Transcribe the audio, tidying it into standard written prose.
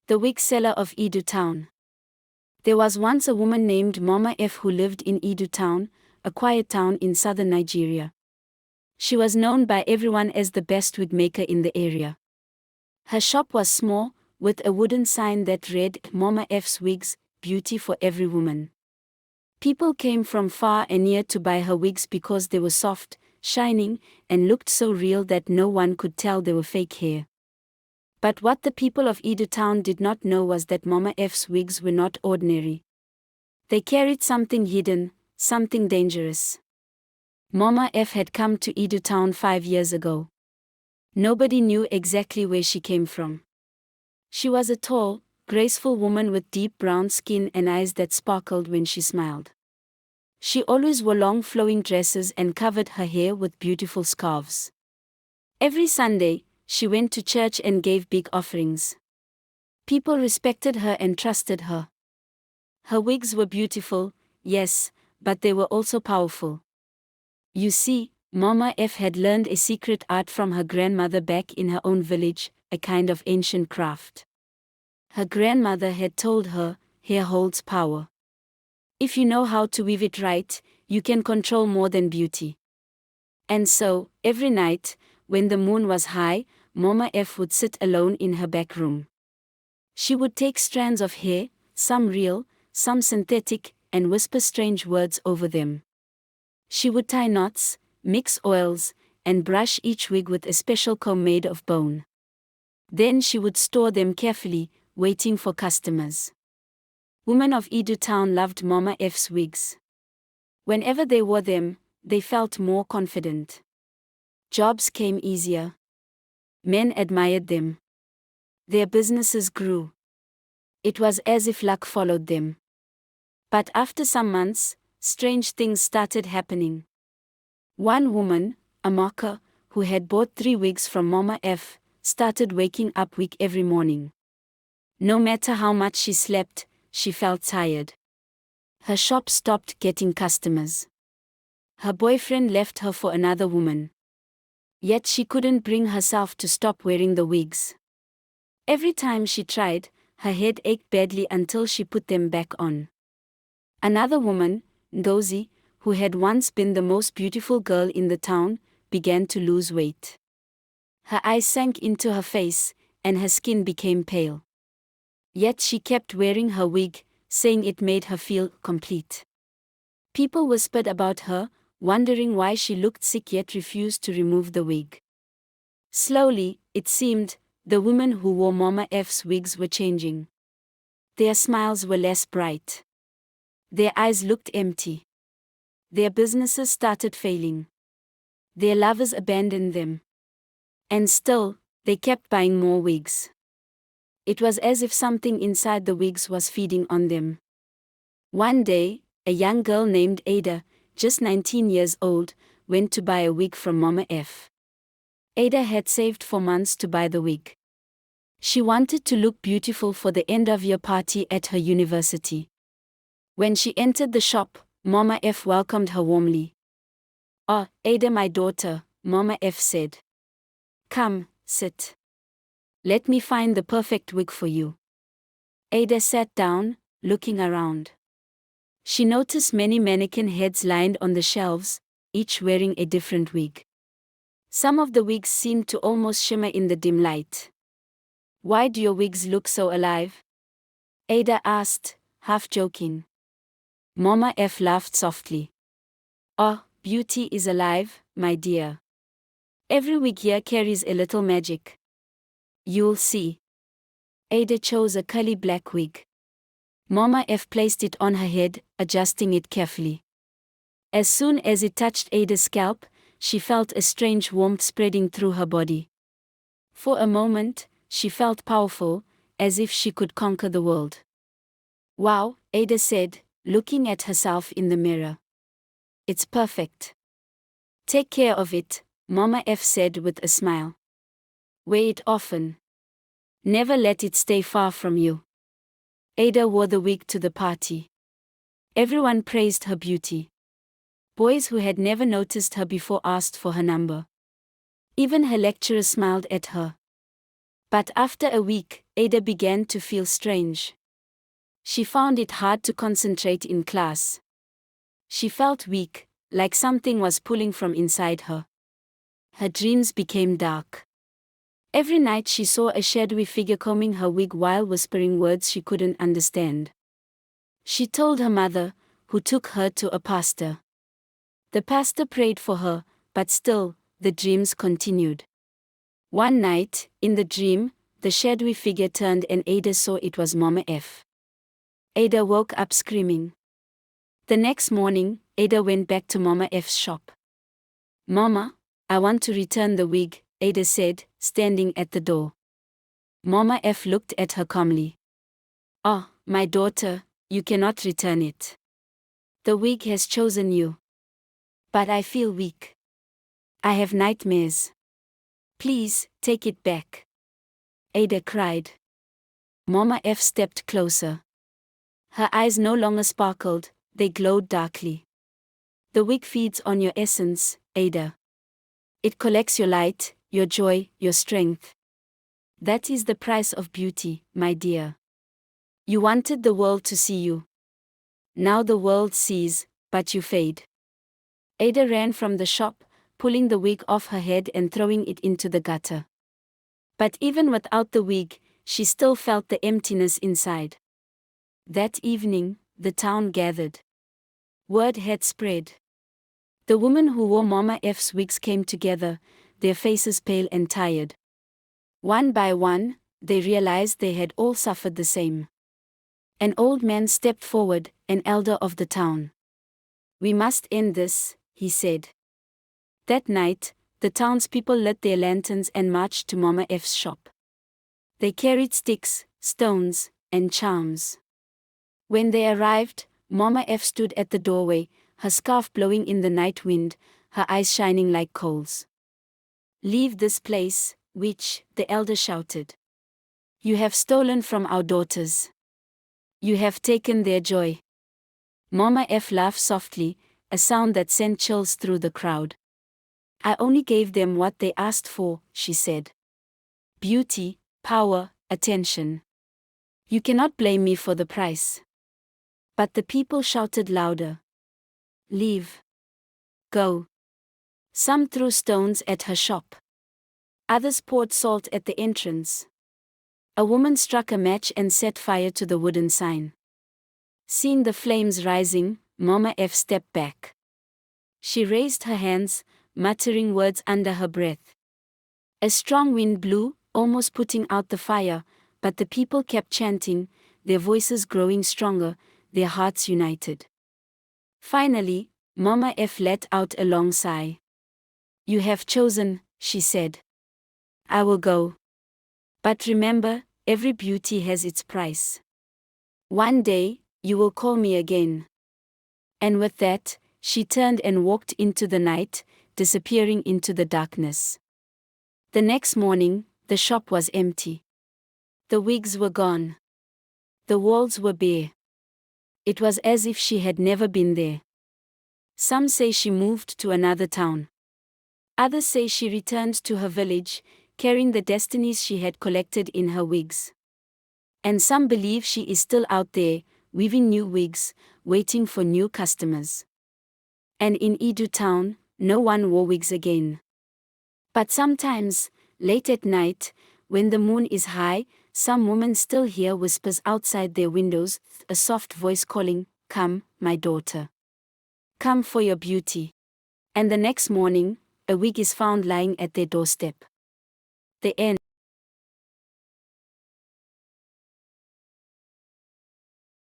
The wig seller of Edo Town. There was once a woman named Mama F who lived in Edo Town, a quiet town in southern Nigeria. She was known by everyone as the best wig maker in the area. Her shop was small, with a wooden sign that read, Mama F's Wigs, beauty for every woman. People came from far and near to buy her wigs because they were soft, shining, and looked so real that no one could tell they were fake hair. But what the people of Edo Town did not know was that Mama F's wigs were not ordinary. They carried something hidden, something dangerous. Mama F had come to Edo Town 5 years ago. Nobody knew exactly where she came from. She was a tall, graceful woman with deep brown skin and eyes that sparkled when she smiled. She always wore long flowing dresses and covered her hair with beautiful scarves. Every Sunday, she went to church and gave big offerings. People respected her and trusted her. Her wigs were beautiful, yes, but they were also powerful. You see, Mama F had learned a secret art from her grandmother back in her own village, a kind of ancient craft. Her grandmother had told her, hair holds power. If you know how to weave it right, you can control more than beauty. And so, every night, when the moon was high, Mama F would sit alone in her back room. She would take strands of hair, some real, some synthetic, and whisper strange words over them. She would tie knots, mix oils, and brush each wig with a special comb made of bone. Then she would store them carefully, waiting for customers. Women of Edo Town loved Mama F's wigs. Whenever they wore them, they felt more confident. Jobs came easier. Men admired them. Their businesses grew. It was as if luck followed them. But after some months, strange things started happening. One woman, Amaka, who had bought 3 wigs from Mama F, started waking up weak every morning. No matter how much she slept, she felt tired. Her shop stopped getting customers. Her boyfriend left her for another woman. Yet she couldn't bring herself to stop wearing the wigs. Every time she tried, her head ached badly until she put them back on. Another woman, Ngozi, who had once been the most beautiful girl in the town, began to lose weight. Her eyes sank into her face, and her skin became pale. Yet she kept wearing her wig, saying it made her feel complete. People whispered about her, wondering why she looked sick yet refused to remove the wig. Slowly, it seemed, the women who wore Mama F's wigs were changing. Their smiles were less bright. Their eyes looked empty. Their businesses started failing. Their lovers abandoned them. And still, they kept buying more wigs. It was as if something inside the wigs was feeding on them. One day, a young girl named Ada, just 19 years old, went to buy a wig from Mama F. Ada had saved for months to buy the wig. She wanted to look beautiful for the end-of-year party at her university. When she entered the shop, Mama F welcomed her warmly. "Oh, Ada, my daughter," Mama F said. "Come, sit. Let me find the perfect wig for you." Ada sat down, looking around. She noticed many mannequin heads lined on the shelves, each wearing a different wig. Some of the wigs seemed to almost shimmer in the dim light. "Why do your wigs look so alive?" Ada asked, half joking. Mama F laughed softly. "Oh, beauty is alive, my dear. Every wig here carries a little magic. You'll see." Ada chose a curly black wig. Mama F placed it on her head, adjusting it carefully. As soon as it touched Ada's scalp, she felt a strange warmth spreading through her body. For a moment, she felt powerful, as if she could conquer the world. "Wow," Ada said, looking at herself in the mirror. "It's perfect." "Take care of it," Mama F said with a smile. "Wear it often. Never let it stay far from you." Ada wore the wig to the party. Everyone praised her beauty. Boys who had never noticed her before asked for her number. Even her lecturers smiled at her. But after a week, Ada began to feel strange. She found it hard to concentrate in class. She felt weak, like something was pulling from inside her. Her dreams became dark. Every night she saw a shadowy figure combing her wig while whispering words she couldn't understand. She told her mother, who took her to a pastor. The pastor prayed for her, but still, the dreams continued. One night, in the dream, the shadowy figure turned and Ada saw it was Mama F. Ada woke up screaming. The next morning, Ada went back to Mama F's shop. "Mama, I want to return the wig," Ada said, standing at the door. Mama F looked at her calmly. "Oh, my daughter, you cannot return it. The wig has chosen you." "But I feel weak. I have nightmares. Please, take it back," Ada cried. Mama F stepped closer. Her eyes no longer sparkled, they glowed darkly. "The wig feeds on your essence, Ada. It collects your light, your joy, your strength. That is the price of beauty, my dear. You wanted the world to see you. Now the world sees, but you fade." Ada ran from the shop, pulling the wig off her head and throwing it into the gutter. But even without the wig, she still felt the emptiness inside. That evening, the town gathered. Word had spread. The women who wore Mama F's wigs came together, their faces pale and tired. One by one, they realized they had all suffered the same. An old man stepped forward, an elder of the town. "We must end this," he said. That night, the townspeople lit their lanterns and marched to Mama F's shop. They carried sticks, stones, and charms. When they arrived, Mama F stood at the doorway, her scarf blowing in the night wind, her eyes shining like coals. "Leave this place, witch," the elder shouted. "You have stolen from our daughters. You have taken their joy." Mama F laughed softly, a sound that sent chills through the crowd. "I only gave them what they asked for," she said. "Beauty, power, attention. You cannot blame me for the price." But the people shouted louder. "Leave. Go." Some threw stones at her shop. Others poured salt at the entrance. A woman struck a match and set fire to the wooden sign. Seeing the flames rising, Mama F stepped back. She raised her hands, muttering words under her breath. A strong wind blew, almost putting out the fire, but the people kept chanting, their voices growing stronger, their hearts united. Finally, Mama F let out a long sigh. "You have chosen," she said. "I will go. But remember, every beauty has its price. One day, you will call me again." And with that, she turned and walked into the night, disappearing into the darkness. The next morning, the shop was empty. The wigs were gone. The walls were bare. It was as if she had never been there. Some say she moved to another town. Others say she returned to her village, carrying the destinies she had collected in her wigs. And some believe she is still out there, weaving new wigs, waiting for new customers. And in Edu town, no one wore wigs again. But sometimes, late at night, when the moon is high, some women still hear whispers outside their windows, a soft voice calling, "Come, my daughter. Come for your beauty." And the next morning, a wig is found lying at their doorstep. The end.